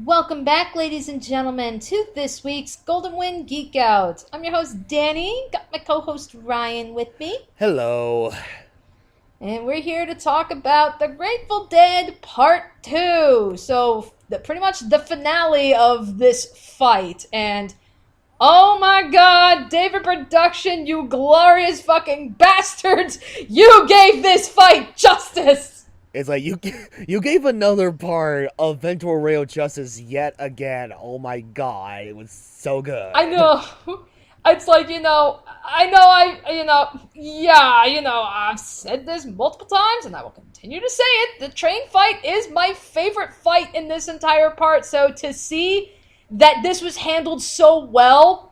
Welcome back, ladies and gentlemen, to this week's Golden Win Geekout. I'm your host, Danny. Got my co-host, Ryan, with me. Hello. And we're here to talk about The Grateful Dead Part 2. So, pretty much the finale of this fight. And, oh my god, David Production, you glorious fucking bastards! You gave this fight justice! It's like you gave another part of Ventura Rail Justice yet again. Oh my god, it was so I good. know. It's like, I've said this multiple times and I will continue to say it. The train fight is my favorite fight in this entire part. So to see that this was handled so well,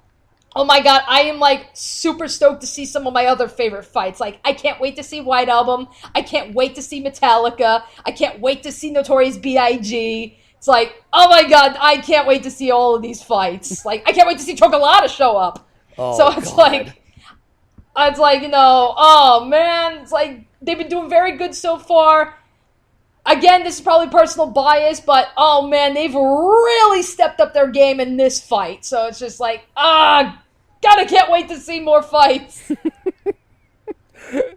oh my god, I am like super stoked to see some of my other favorite fights. Like, I can't wait to see White Album. I can't wait to see Metallica. I can't wait to see Notorious B.I.G. It's like, oh my god, I can't wait to see all of these fights. Like, I can't wait to see Chocolata show up. So Oh god. oh man, it's like, they've been doing very good so far. Again, this is probably personal bias, but oh man, they've really stepped up their game in this fight. So it's just like, gotta can't wait to see more fights.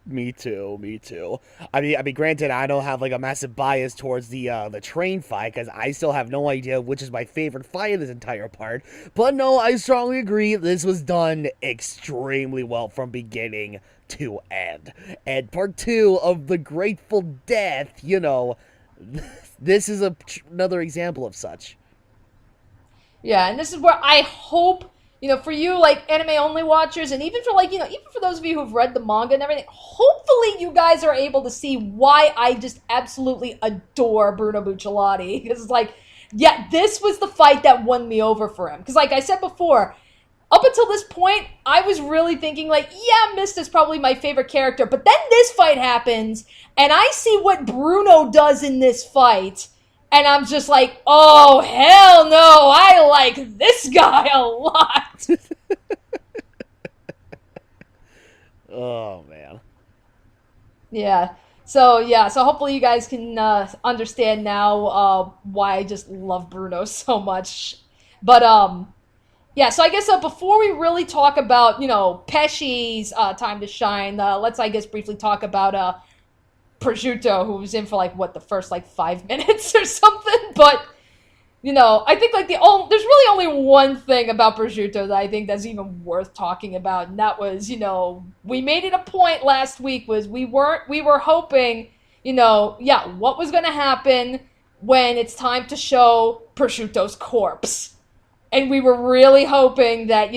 Me too. Me too. I mean, granted, I don't have like a massive bias towards the train fight because I still have no idea which is my favorite fight in this entire part. But no, I strongly agree this was done extremely well from beginning to end. And part two of the Grateful Death, this is another example of such. Yeah, and this is where I hope, for you, like, anime only watchers, and even for, like, even for those of you who've read the manga and everything, hopefully you guys are able to see why I just absolutely adore Bruno Bucciolati. Because it's like, yeah, this was the fight that won me over for him. Because, like I said before, up until this point, I was really thinking, like, yeah, Mist is probably my favorite character. But then this fight happens, and I see what Bruno does in this fight. And I'm just like, oh, hell no, I like this guy a lot. Oh man. So hopefully you guys can understand now why I just love Bruno so much. But, so I guess before we really talk about, Pesci's time to shine, let's, I guess, briefly talk about Prosciutto, who was in for the first 5 minutes or something. But I think there's really only one thing about Prosciutto that I think that's even worth talking about, and that was we made it a point last week was we were hoping what was going to happen when it's time to show Prosciutto's corpse, and we were really hoping that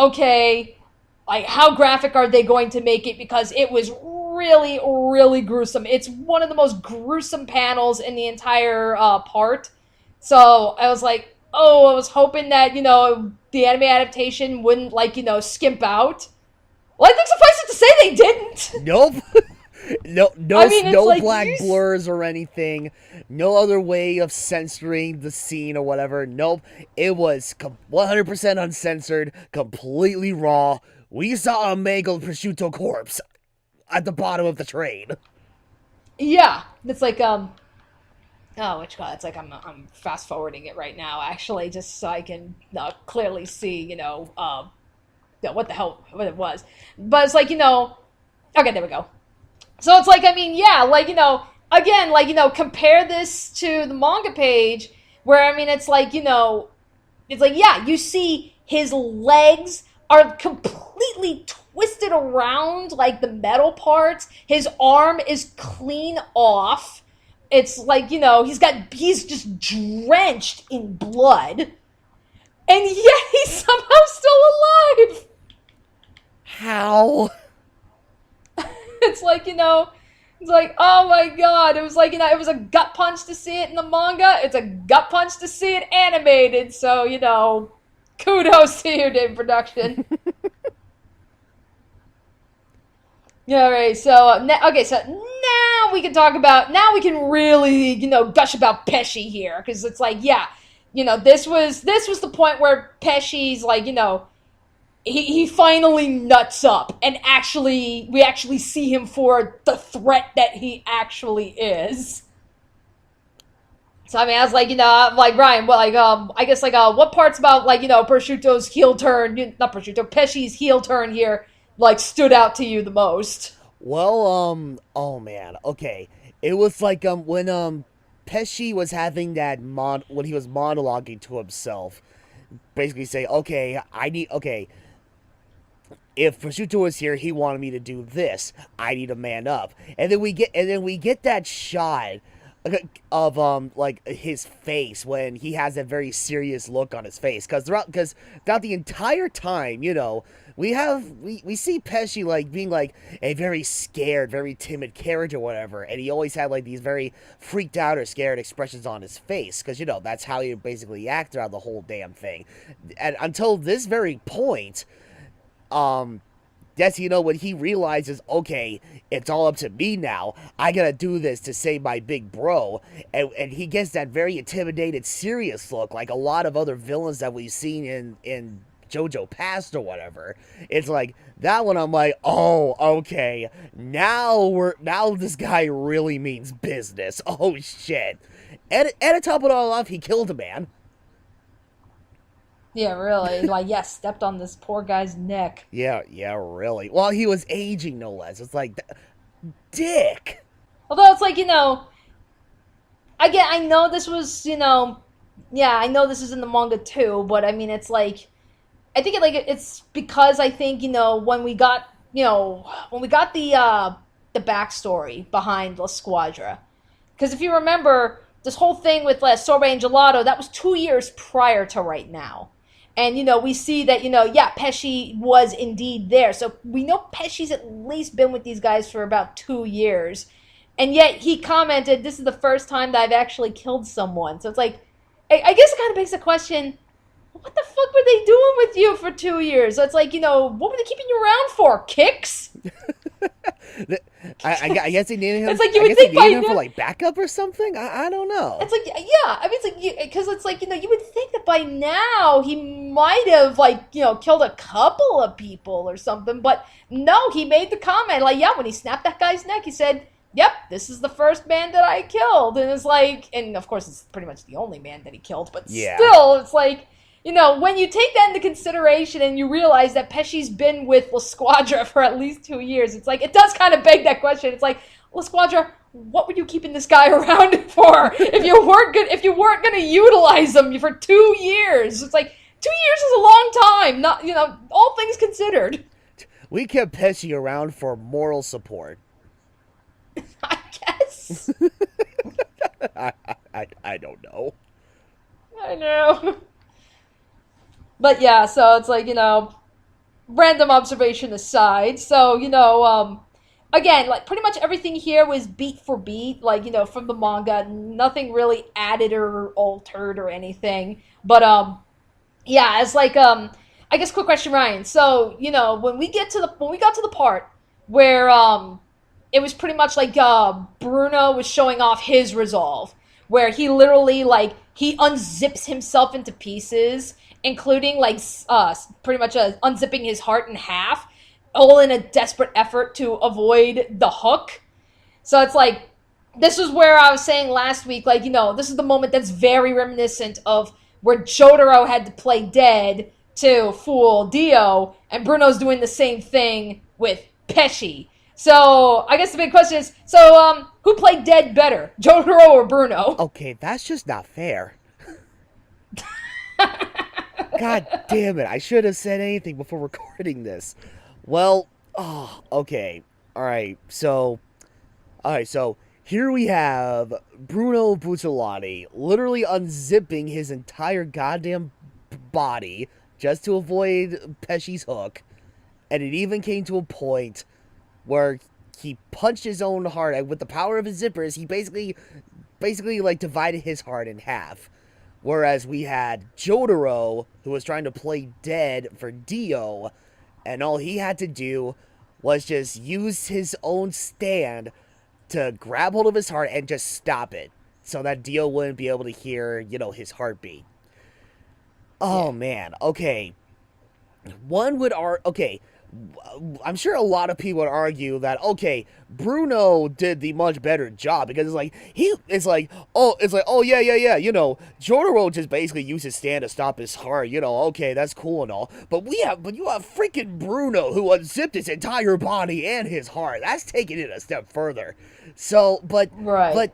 okay, like, how graphic are they going to make it, because it was really, really gruesome. It's one of the most gruesome panels in the entire part. So I was like, I was hoping that, the anime adaptation wouldn't, skimp out. Well, I think suffice it to say they didn't. Nope. No, no, I mean, no black blurs or anything. No other way of censoring the scene or whatever. Nope. It was 100% uncensored, completely raw. We saw a mangled prosciutto corpse at the bottom of the train. Yeah, it's like which god? It's like I'm fast forwarding it right now, actually, just so I can clearly see, what the hell what it was. But it's like, okay, there we go. So it's like, I mean, yeah, again, compare this to the manga page, where, I mean, it's like, it's like, yeah, you see his legs are completely twisted around, like, the metal parts. His arm is clean off. It's like, he's just drenched in blood. And yet he's somehow still alive. How? It's like, it's like, oh my god. It was like, it was a gut punch to see it in the manga. It's a gut punch to see it animated. So, kudos to you, Dave Production. Yeah, right. So, so now we can talk about, now we can really, gush about Pesci here. Because it's like, yeah, this was the point where Pesci's like, he finally nuts up, and we actually see him for the threat that he actually is. So I mean, I was like, like Ryan, what like I guess like what parts about like prosciutto's heel turn, not prosciutto, Pesci's heel turn here, like stood out to you the most? Well, oh man, okay. It was like when Pesci was having that when he was monologuing to himself, basically say, okay, okay, if prosciutto was here, he wanted me to do this. I need to man up, and then we get that shot of like his face when he has that very serious look on his face because throughout the entire time, we see Pesci like being like a very scared, very timid character or whatever, and he always had like these very freaked out or scared expressions on his face because that's how he basically act throughout the whole damn thing, and until this very point, um that's when he realizes, okay, it's all up to me now. I gotta do this to save my big bro, and he gets that very intimidated, serious look, like a lot of other villains that we've seen in JoJo Past or whatever. It's like that one. I'm like, oh, okay, now this guy really means business. Oh shit! And to top it all off, he killed a man. Yeah, really. Like, yeah, stepped on this poor guy's neck. Yeah, yeah, really. Well, he was aging, no less. It's like, dick. Although it's like, I know this was, yeah, I know this is in the manga too, but I mean, it's like, I think it's because I think, when we got the backstory behind La Squadra. Because if you remember, this whole thing with Sorbet and Gelato, that was 2 years prior to right now. And, we see that, yeah, Pesci was indeed there. So we know Pesci's at least been with these guys for about 2 years. And yet he commented, this is the first time that I've actually killed someone. So it's like, I guess it kind of begs the question, what the fuck were they doing with you for 2 years? So it's like, what were they keeping you around for? Kicks? I guess they needed him. It's like you I would guess think they by needed him for now. like backup or something. I don't know. It's like, yeah, I mean, it's like, because it's like, you would think that by now he might have, like, killed a couple of people or something, but no, he made the comment, like, yeah, when he snapped that guy's neck, he said, yep, this is the first man that I killed, and it's like, and of course, it's pretty much the only man that he killed, but Yeah. still, it's like, when you take that into consideration and you realize that Pesci's been with La Squadra for at least 2 years, it's like, it does kind of beg that question. It's like, La Squadra, what were you keeping this guy around for if you weren't going to utilize him for 2 years? It's like, 2 years is a long time, not, all things considered. We kept Pesci around for moral support. I guess. I don't know. I know. But yeah, so it's like, random observation aside. So, again, like pretty much everything here was beat for beat, like, from the manga. Nothing really added or altered or anything. But, yeah, it's like, I guess quick question, Ryan. So, when we got to the part where, it was pretty much like, Bruno was showing off his resolve, where he literally, like, he unzips himself into pieces, including like pretty much unzipping his heart in half, all in a desperate effort to avoid the hook. So it's like, this is where I was saying last week, like, this is the moment that's very reminiscent of where Jotaro had to play dead to fool Dio, and Bruno's doing the same thing with Pesci. So I guess the big question is, so who played dead better, Jotaro or Bruno? Okay, that's just not fair. God damn it, I should have said anything before recording this. Well, okay. Alright, so here we have Bruno Bucciolati literally unzipping his entire goddamn body just to avoid Pesci's hook. And it even came to a point where he punched his own heart, and with the power of his zippers, he basically like divided his heart in half. Whereas we had Jotaro, who was trying to play dead for Dio, and all he had to do was just use his own stand to grab hold of his heart and just stop it, so that Dio wouldn't be able to hear, his heartbeat. Oh, man. Okay. Okay, I'm sure a lot of people would argue that, okay, Bruno did the much better job because it's like yeah, Jotaro just basically used his stand to stop his heart, okay, that's cool and all, but you have freaking Bruno who unzipped his entire body and his heart. That's taking it a step further. So, Right.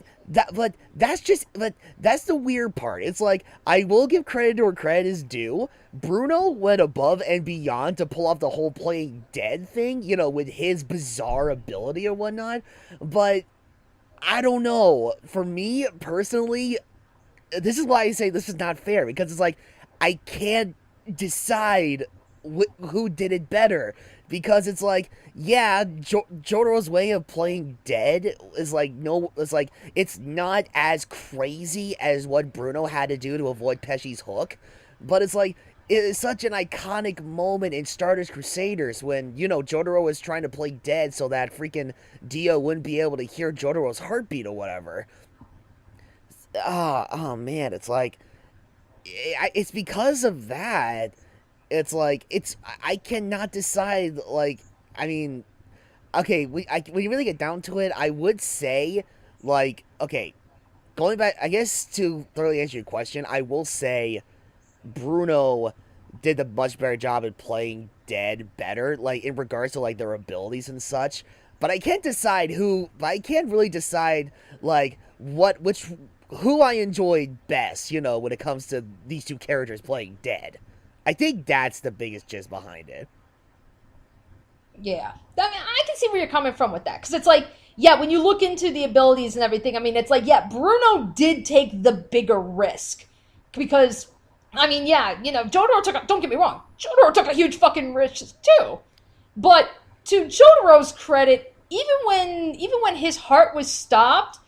but that's the weird part. It's like, I will give credit to where credit is due. Bruno went above and beyond to pull off the whole playing dead thing, with his bizarre ability or whatnot. But I don't know. For me personally, this is why I say this is not fair, because it's like, I can't decide who did it better, because it's like, yeah, Jotaro's way of playing dead is like, no, it's like, it's not as crazy as what Bruno had to do to avoid Pesci's hook, but it's like, it is such an iconic moment in Stardust Crusaders when, Jotaro was trying to play dead so that freaking Dio wouldn't be able to hear Jotaro's heartbeat or whatever. Oh man, it's like, it's because of that. It's like, I cannot decide. Like, I mean, okay, when you really get down to it, I would say, like, okay, going back, I guess, to thoroughly answer your question, I will say Bruno did a much better job at playing dead better, like, in regards to, like, their abilities and such. But I can't decide who. But I can't really decide, like, who I enjoyed best. When it comes to these two characters playing dead. I think that's the biggest gist behind it. Yeah. I mean, I can see where you're coming from with that. Because it's like, yeah, when you look into the abilities and everything, I mean, it's like, yeah, Bruno did take the bigger risk. Because, I mean, yeah, Jotaro don't get me wrong, Jotaro took a huge fucking risk too. But to Jotaro's credit, even when his heart was stopped,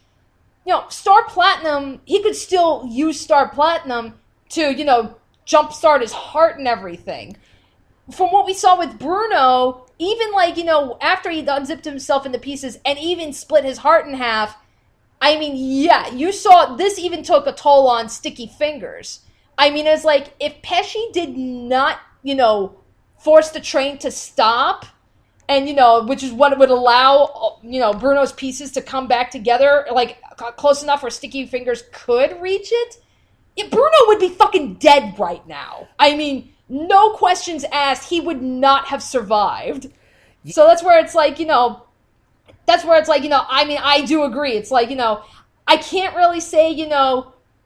Star Platinum, he could still use Star Platinum to, jumpstart his heart and everything. From what we saw with Bruno, even like, after he unzipped himself into pieces and even split his heart in half, I mean, yeah, you saw this even took a toll on Sticky Fingers. I mean, it's like, if Pesci did not, force the train to stop, and, which is what would allow, Bruno's pieces to come back together, like, close enough where Sticky Fingers could reach it, yeah, Bruno would be fucking dead right now. I mean, no questions asked, he would not have survived. So that's where it's like, I mean, I do agree. It's like, I can't really say,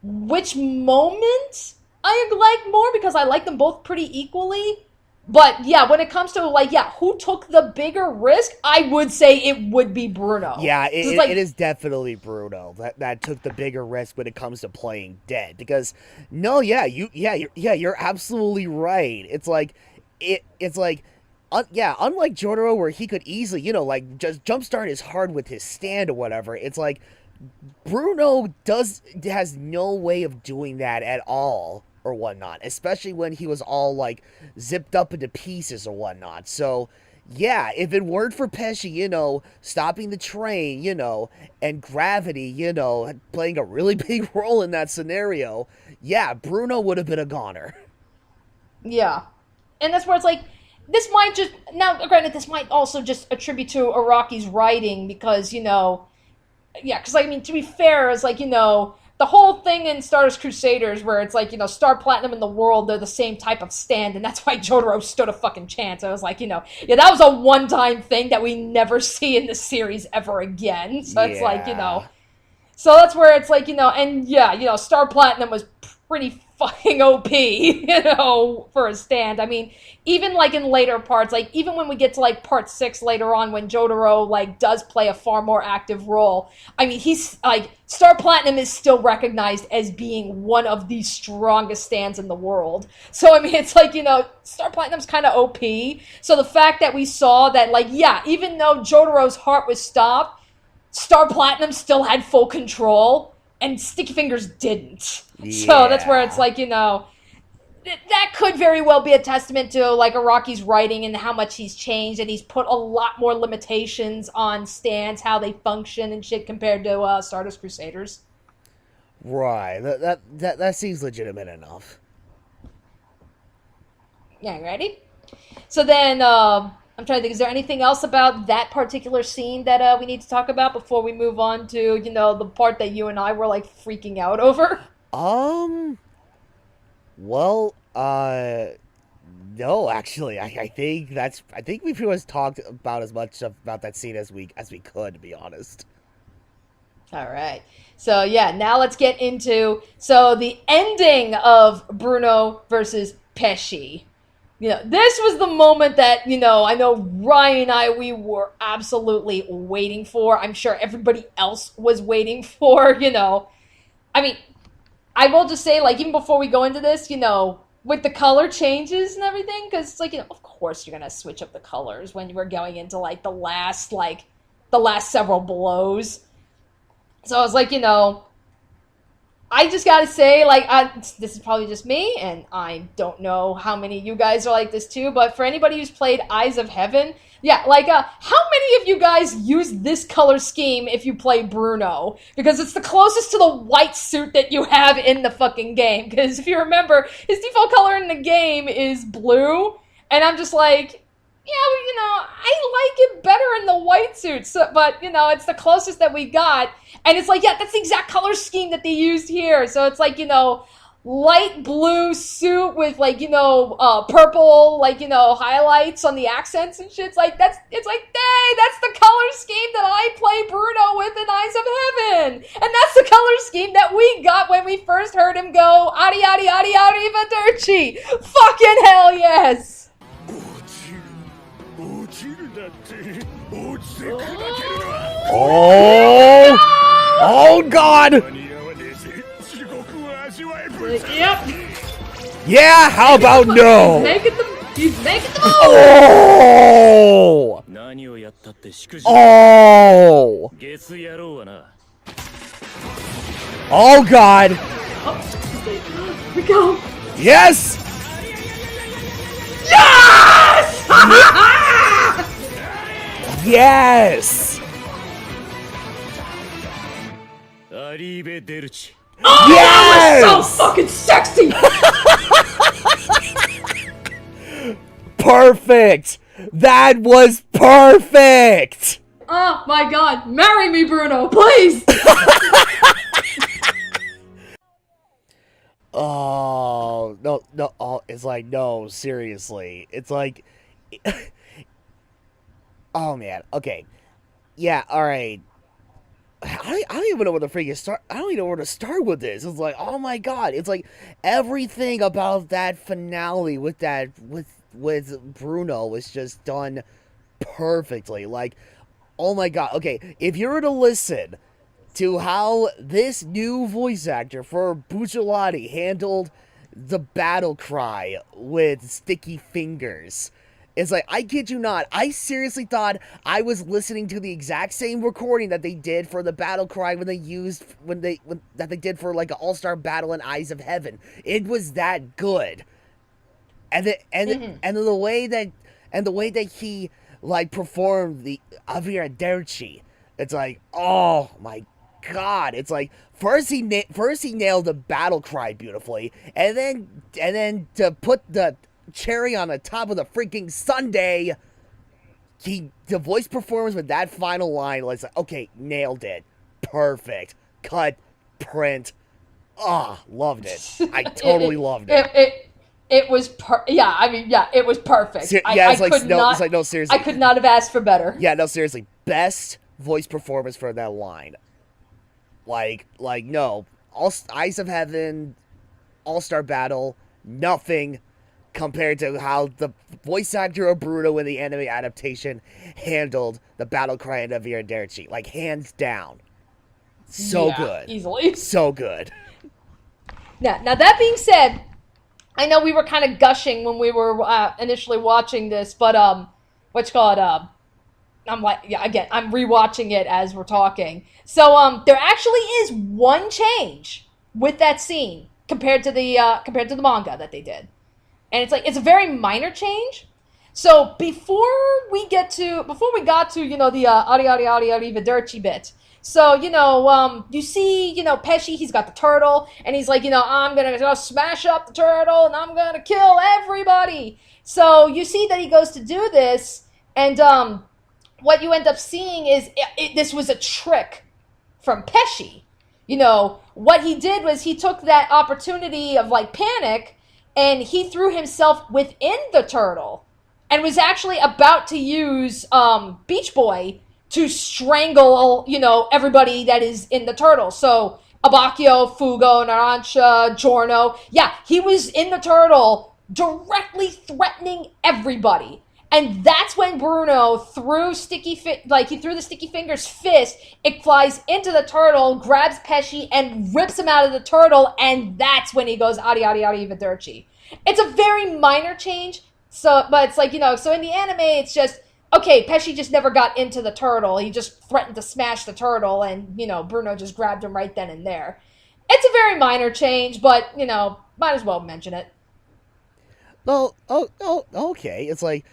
which moment I like more, because I like them both pretty equally. But yeah, when it comes to like, yeah, who took the bigger risk, I would say it would be Bruno. Yeah, Like, it is definitely Bruno that took the bigger risk when it comes to playing dead. Because no, you're absolutely right. It's like unlike Jotaro, where he could easily, like, just jumpstart his heart with his stand or whatever. It's like Bruno has no way of doing that at all or whatnot, especially when he was all like zipped up into pieces or whatnot. So yeah, if it weren't for Pesci, stopping the train, and gravity, playing a really big role in that scenario, yeah, Bruno would have been a goner. yeah. And that's where it's like, this might just, now granted, this might also just attribute to Araki's writing, because, yeah, because, I mean, to be fair, it's like, the whole thing in Stardust Crusaders where it's like, Star Platinum and the World, they're the same type of stand, and that's why Jotaro stood a fucking chance. I was like, yeah, that was a one-time thing that we never see in the series ever again. So it's like, so that's where it's like, and yeah, Star Platinum was pretty fucking OP, for a stand. I mean, even like in later parts, like even when we get to like part 6 later on, when Jotaro like does play a far more active role, I mean, he's like, Star Platinum is still recognized as being one of the strongest stands in the world. So I mean, it's like, Star Platinum's kind of OP. So the fact that we saw that, like, yeah, even though Jotaro's heart was stopped, Star Platinum still had full control, and Sticky Fingers didn't. Yeah. So that's where it's like, that could very well be a testament to like Araki's writing and how much he's changed, and he's put a lot more limitations on stands, how they function and shit, compared to Stardust Crusaders. Right. That seems legitimate enough. Yeah, ready? So then, I'm trying to think. Is there anything else about that particular scene that we need to talk about before we move on to the part that you and I were like freaking out over? Um, well, no, actually, I think we pretty much talked about as much about that scene as we could, to be honest. All right. So yeah, now let's get into the ending of Bruno versus Pesci. This was the moment that, I know Ryan and I, we were absolutely waiting for. I'm sure everybody else was waiting for. I mean, I will just say, like, even before we go into this, with the color changes and everything, because it's like, of course you're going to switch up the colors when we're going into, like, the last several blows. So I was like, I just gotta say, like, this is probably just me, and I don't know how many of you guys are like this too, but for anybody who's played Eyes of Heaven, yeah, like, how many of you guys use this color scheme if you play Bruno? Because it's the closest to the white suit that you have in the fucking game. Because if you remember, his default color in the game is blue, and I'm just like, yeah, I like it better in the white suit, but, it's the closest that we got. And it's like, yeah, that's the exact color scheme that they used here. So it's like, light blue suit with, like, purple, like, highlights on the accents and shit. It's like, dang, that's the color scheme that I play Bruno with in Eyes of Heaven. And that's the color scheme that we got when we first heard him go, adi, adi, adi, arrivaderci. Fucking hell yes. Oh! Oh God! Yep. Yeah, how about no? He's making the move! Oh! Oh! Oh God! Oh, here we go. Yes! Yes! Yes! Arrivederci. Oh, yes! that was so fucking sexy! Perfect! That was perfect! Oh my god, marry me, Bruno, please! Oh, no, no, oh, it's like, no, seriously. It's like, oh man, okay. Yeah, alright. I don't even know where to freaking start. I don't even know where to start with this. It's like, oh my god. It's like everything about that finale with Bruno was just done perfectly. Like, oh my god. Okay, if you were to listen to how this new voice actor for Bucciolati handled the battle cry with sticky fingers, it's like, I kid you not, I seriously thought I was listening to the exact same recording that they did for the battle cry that they did for like an all-star battle in Eyes of Heaven. It was that good. And the way that he like performed the Arrivaderci, it's like, oh my god. It's like first he nailed the battle cry beautifully, and then to put the cherry on the top of the freaking sundae, the voice performance with that final line was like, okay, nailed it, perfect, cut, print, loved it. I totally loved it. It was it was perfect. No, seriously, I could not have asked for better. Yeah, no, seriously, best voice performance for that line. Like no, Eyes of Heaven, All-Star Battle, nothing compared to how the voice actor of Bruno in the anime adaptation handled the battle cry of Arrivaderci. Like, hands down. So good. Easily. So good. Now that being said, I know we were kind of gushing when we were initially watching this, but I'm like, yeah, again, I'm rewatching it as we're talking. So there actually is one change with that scene compared to the manga that they did. And it's a very minor change. So before we got to the Arrivaderci bit. So, you see, Pesci, he's got the turtle, and he's like, I'm gonna go smash up the turtle, and I'm gonna kill everybody. So you see that he goes to do this, And what you end up seeing is this was a trick from Pesci. What he did was he took that opportunity of like panic and he threw himself within the turtle and was actually about to use Beach Boy to strangle, everybody that is in the turtle. So Abacchio, Fugo, Narancia, Giorno. Yeah, he was in the turtle directly threatening everybody. And that's when Bruno threw he threw the Sticky Fingers fist. It flies into the turtle, grabs Pesci, and rips him out of the turtle. And that's when he goes Arrivaderci. It's a very minor change. But it's like, so in the anime, it's just, okay, Pesci just never got into the turtle. He just threatened to smash the turtle, and, Bruno just grabbed him right then and there. It's a very minor change, but, might as well mention it. Well, okay. It's like,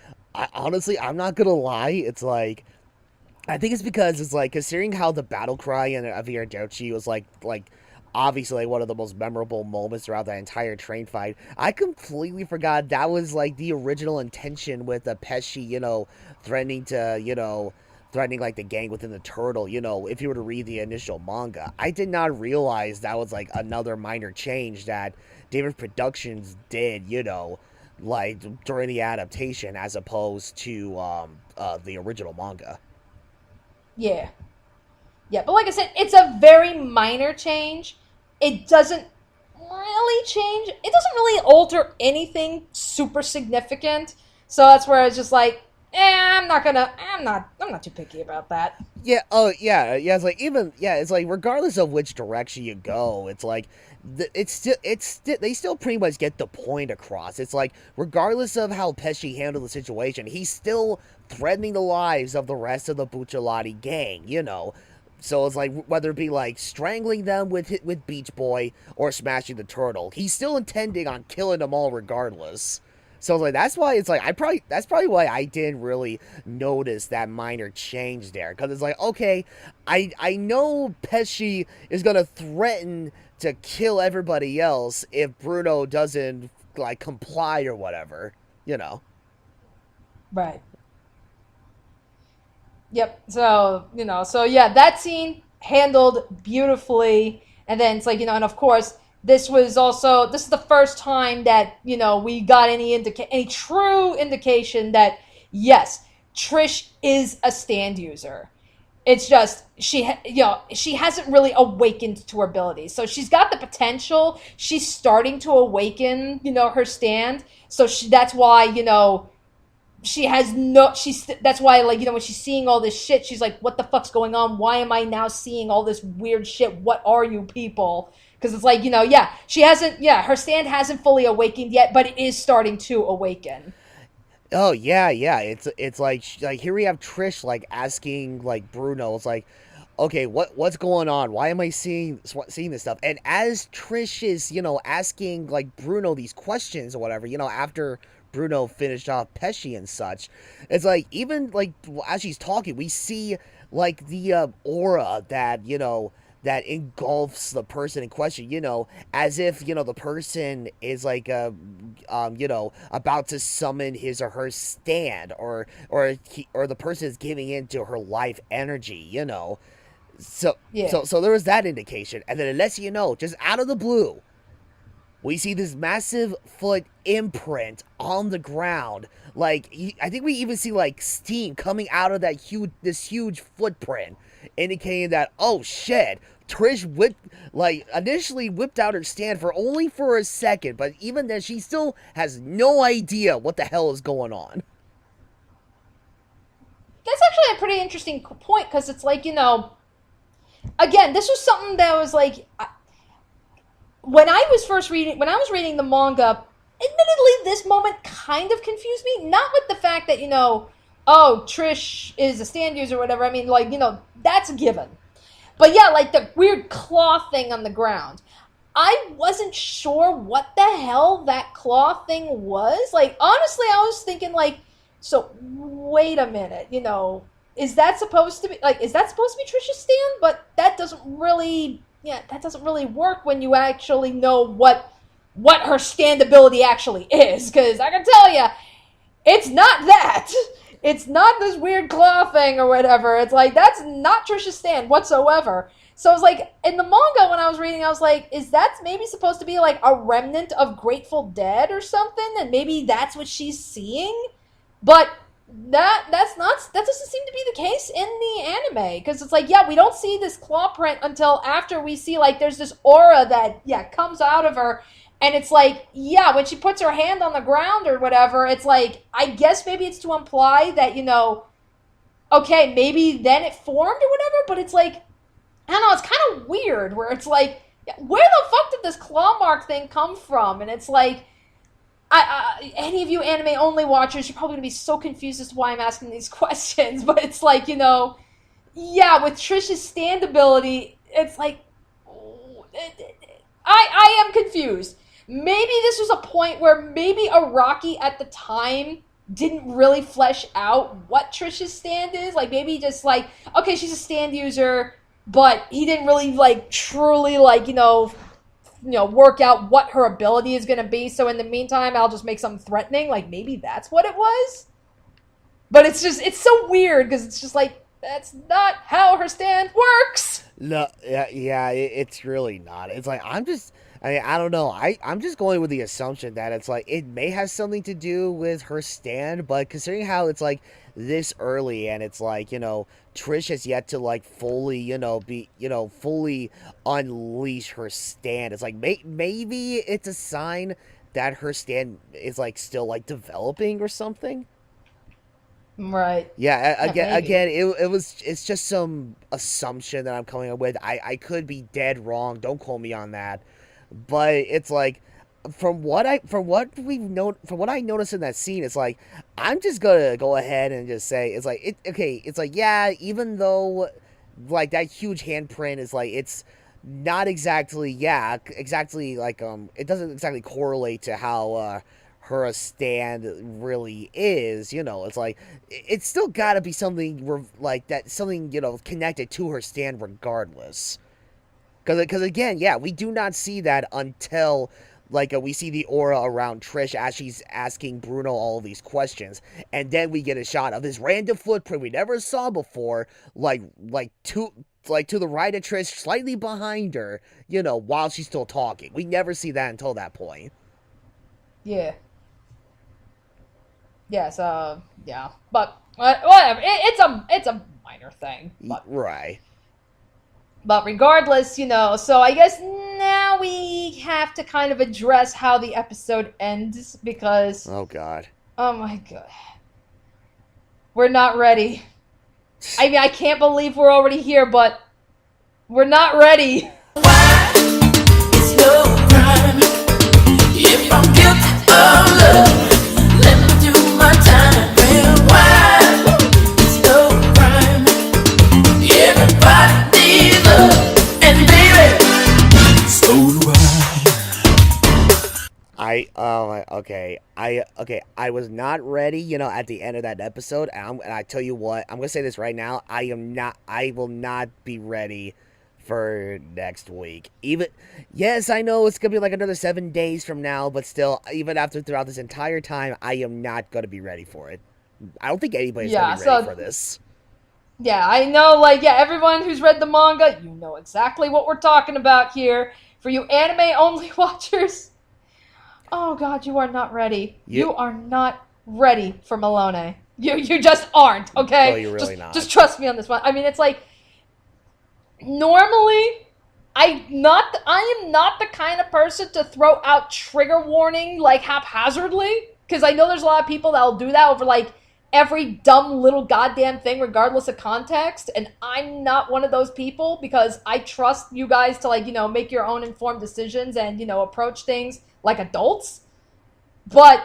honestly, I'm not gonna lie. It's like, I think it's because it's like, considering how the battle cry in Arrivaderci was like obviously like one of the most memorable moments throughout that entire train fight. I completely forgot that was like the original intention with the Pesci, threatening to, threatening like the gang within the turtle. If you were to read the initial manga, I did not realize that was like another minor change that David Productions did, like during the adaptation as opposed to the original manga. Yeah. Yeah, but like I said, it's a very minor change. It doesn't really change. It doesn't really alter anything super significant. So that's where I was just like, I'm not too picky about that. Yeah. Oh, yeah. It's like even yeah. It's like regardless of which direction you go, it's like they still pretty much get the point across. It's like regardless of how Pesci handled the situation, he's still threatening the lives of the rest of the Bucciolati gang. So it's like whether it be like strangling them with Beach Boy or smashing the turtle, he's still intending on killing them all regardless. So like that's why it's like that's probably why I didn't really notice that minor change there, because it's like, okay, I know Pesci is gonna threaten to kill everybody else if Bruno doesn't like comply or whatever, you know. Right. Yep. So yeah, that scene handled beautifully. And then it's like, and of course, this is the first time that, we got any true indication that yes, Trish is a stand user. It's just she hasn't really awakened to her abilities. So she's got the potential. She's starting to awaken, her stand. So that's why, she has no she's that's why, like, when she's seeing all this shit, she's like, what the fuck's going on? Why am I now seeing all this weird shit? What are you people? Because it's like, her stand hasn't fully awakened yet, but it is starting to awaken. Oh yeah. It's like here we have Trish like asking like Bruno. It's like, okay, what's going on? Why am I seeing this stuff? And as Trish is asking like Bruno these questions or whatever, after Bruno finished off Pesci and such, it's like even like as she's talking, we see like the aura that that engulfs the person in question, as if, the person is like, about to summon his or her stand, or the person is giving into her life energy, So, Yeah. so there was that indication. And then it lets you know, just out of the blue, we see this massive foot imprint on the ground. Like, I think we even see like steam coming out of this huge footprint, indicating that, oh shit, Trish initially whipped out her stand for a second, but even then she still has no idea what the hell is going on. That's actually a pretty interesting point, because it's like, again, this was something that was like, when I was reading the manga, admittedly, this moment kind of confused me. Not with the fact that, oh, Trish is a stand user or whatever. I mean, like, that's a given. But yeah, like the weird claw thing on the ground. I wasn't sure what the hell that claw thing was. Like, honestly, I was thinking, like, so wait a minute, is that supposed to be Trisha's stand? But that doesn't really work when you actually know what her stand ability actually is. Because I can tell you, it's not that. it's not this weird claw thing or whatever. It's like, that's not Trisha's stand whatsoever. So I was like, in the manga when I was reading, I was like, is that maybe supposed to be like a remnant of Grateful Dead or something? And maybe that's what she's seeing? But that doesn't seem to be the case in the anime, because it's like, yeah, we don't see this claw print until after we see like there's this aura that comes out of her, and it's like, yeah, when she puts her hand on the ground or whatever, it's like, I guess maybe it's to imply that, okay, maybe then it formed or whatever, but it's like, I don't know, it's kind of weird where it's like, where the fuck did this claw mark thing come from? And it's like, any of you anime only watchers, you're probably gonna be so confused as to why I'm asking these questions. But it's like, with Trish's stand ability, it's like, I am confused. Maybe this was a point where maybe Araki at the time didn't really flesh out what Trish's stand is. Like, maybe just like, okay, she's a stand user, but he didn't really like truly like, work out what her ability is going to be. So in the meantime, I'll just make something threatening. Like, maybe that's what it was. But it's so weird because it's just like, that's not how her stand works. No, it's really not. It's like, I don't know. I'm just going with the assumption that it's like, it may have something to do with her stand, but considering how it's like this early and it's like, Trish has yet to like fully, fully unleash her stand. It's like, maybe it's a sign that her stand is like still like developing or something. Right. Yeah, again, Maybe. it's just some assumption that I'm coming up with. I could be dead wrong. Don't quote me on that. But it's like, from what I noticed in that scene, it's like, I'm just gonna go ahead and just say, it's like, it's like, yeah, even though like that huge handprint is like, it's not exactly like, it doesn't exactly correlate to how her stand really is. It's like, it's still gotta be something like that, something connected to her stand regardless. Because again, yeah, we do not see that until, like, we see the aura around Trish as she's asking Bruno all of these questions. And then we get a shot of this random footprint we never saw before, to the right of Trish, slightly behind her, while she's still talking. We never see that until that point. Yeah. Yes, yeah. But, whatever. It's a minor thing. Right. But regardless, so I guess now we have to kind of address how the episode ends, because, oh god, my god, we're not ready. I mean, I can't believe we're already here, but we're not ready. Why? It's no crime. If I'm guilty of love, let me do my time. Well, why? It's no crime. Everybody needs love, and baby, so do I was not ready, at the end of that episode, and I tell you what, I'm gonna say this right now, I will not be ready for next week. Yes, I know it's gonna be like another 7 days from now, but still, even throughout this entire time, I am not gonna be ready for it. I don't think anybody's gonna be ready for this. Yeah, I know, everyone who's read the manga, you know exactly what we're talking about here. For you anime-only watchers, oh god, you are not ready. You are not ready for Malone. You just aren't, okay? No, you're really not. Just trust me on this one. I mean, it's like, normally, I am not the kind of person to throw out trigger warning, haphazardly, because I know there's a lot of people that'll do that over, every dumb little goddamn thing regardless of context, and I'm not one of those people, because I trust you guys to make your own informed decisions and approach things like adults. But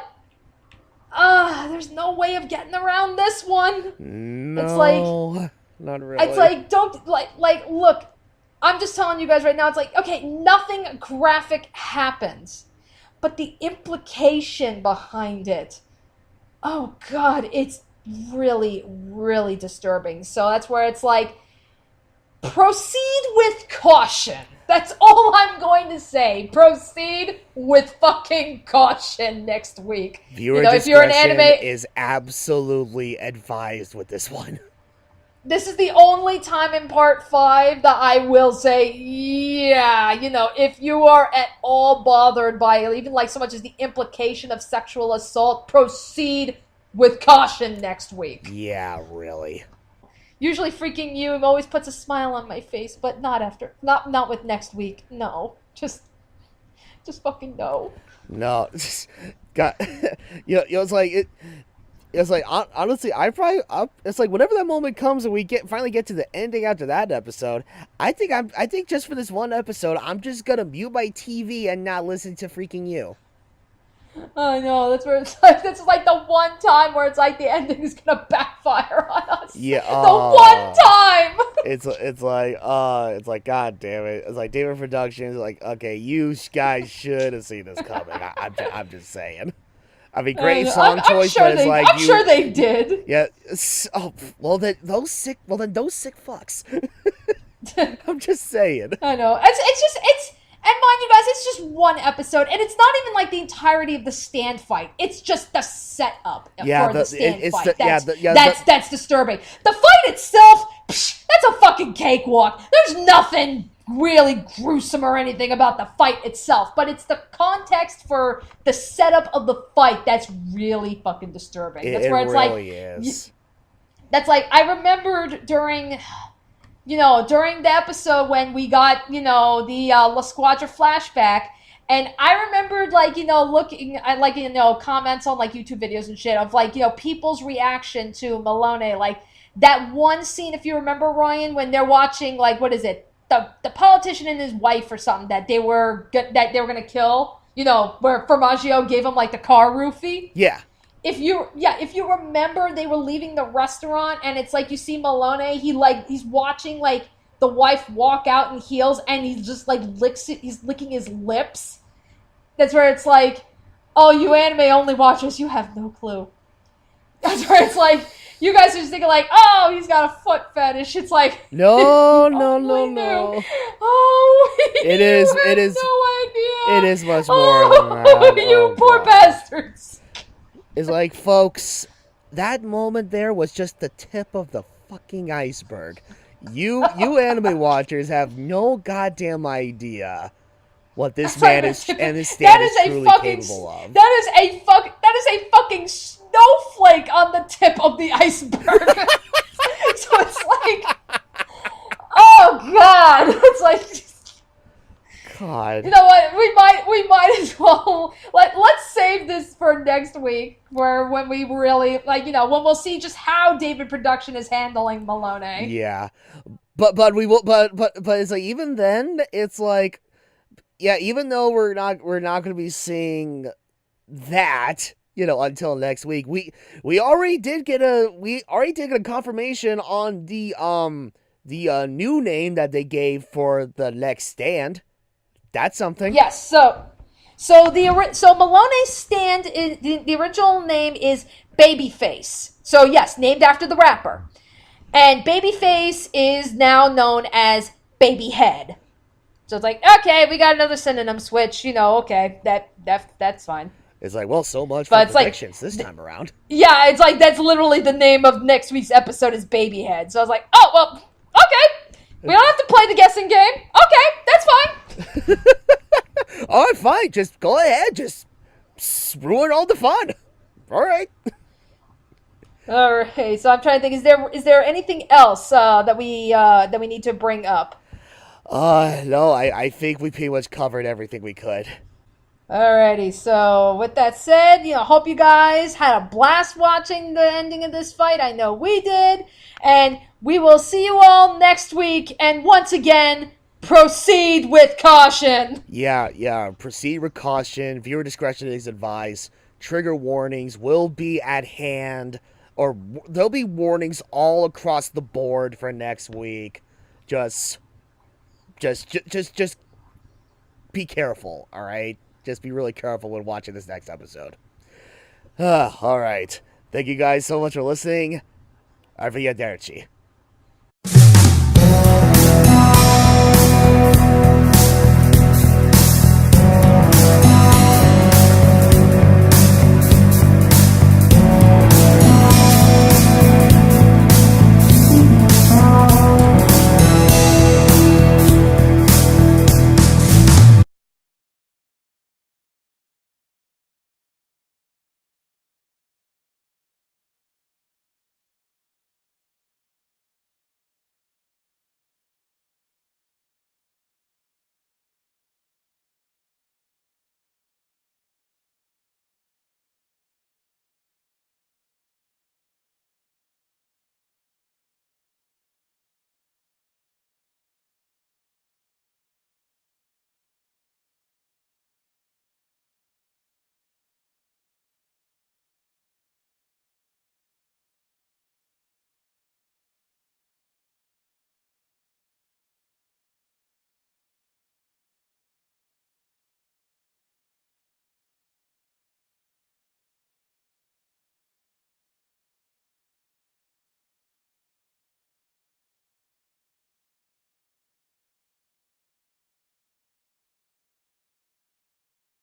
there's no way of getting around this one. No, it's like, not really. It's like, don't look, I'm just telling you guys right now, it's like, okay, nothing graphic happens, but the implication behind it, oh god, it's really, really disturbing. So that's where it's like, proceed with caution. That's all I'm going to say. Proceed with fucking caution next week. Viewer if you're an discretion anime, is absolutely advised with this one. this is the only time in part 5 that I will say, yeah, if you are at all bothered by even like so much as the implication of sexual assault, proceed with caution next week. Yeah, really. Usually freaking you always puts a smile on my face, but not with next week. No. Just fucking no. No. God, it's like it's like honestly, it's like whenever that moment comes and we finally get to the ending after that episode, I think just for this one episode, I'm just gonna mute my TV and not listen to freaking you. I know, that's where it's like, this is like the one time where it's like the ending is gonna backfire on us. Yeah, the one time. It's like God damn it. It's like David Productions, like, okay, you guys should have seen this coming. I'm just saying. I mean, great song choice, sure but it's like I'm sure they did. Yeah. Oh, well then those sick fucks. I'm just saying. I know. It's and mind you guys, it's just one episode, and it's not even like the entirety of the stand fight. It's just the setup for the stand fight. That's disturbing. The fight itself, that's a fucking cakewalk. There's nothing really gruesome or anything about the fight itself, but it's the context for the setup of the fight that's really fucking disturbing. That's where it's really is. That's like, I remembered during the episode when we got, the La Squadra flashback, and I remembered, looking at, comments on, YouTube videos and shit of, people's reaction to Malone. Like, that one scene, if you remember, Ryan, when they're watching, what is it? The politician and his wife or something that they were going to kill, where Formaggio gave him, the car roofie. Yeah. If you remember, they were leaving the restaurant, and it's like you see Malone. He's watching the wife walk out in heels, and he's just he's licking his lips. That's where it's like, oh, you anime only watchers, you have no clue. That's where it's like, you guys are just thinking oh, he's got a foot fetish. It's like, no. Oh, it is. No idea. It is much more than that. You poor bastards. It's like, folks, that moment there was just the tip of the fucking iceberg. You anime watchers have no goddamn idea what this man is and his stand is truly capable of. That is a fucking snowflake on the tip of the iceberg. So it's like, oh god, it's like, God. You know what? We might as well let's save this for next week, when we really when we'll see just how David Production is handling Malone. Yeah, but we will. But it's like, even then, it's like, yeah, even though we're not going to be seeing that, until next week. We already did get a confirmation on the new name that they gave for the next stand. That's something. Yes. So Malone's stand the original name is Babyface. So yes, named after the rapper, and Babyface is now known as Babyhead. So it's like, okay, we got another synonym switch. Okay, that's fine. It's like, well, so much for predictions this time around. Yeah, it's like that's literally the name of next week's episode is Babyhead. So I was like, oh well, okay. We don't have to play the guessing game. Okay, that's fine. All right, fine. Just go ahead. Just ruin all the fun. All right. All right. So I'm trying to think. Is there anything else that we need to bring up? No. I think we pretty much covered everything we could. Alrighty, so with that said, hope you guys had a blast watching the ending of this fight. I know we did. And we will see you all next week. And once again, proceed with caution. Yeah. Proceed with caution. Viewer discretion is advised. Trigger warnings will be at hand. Or there'll be warnings all across the board for next week. Just be careful, all right? Just be really careful when watching this next episode. All right. Thank you guys so much for listening. Arrivaderci.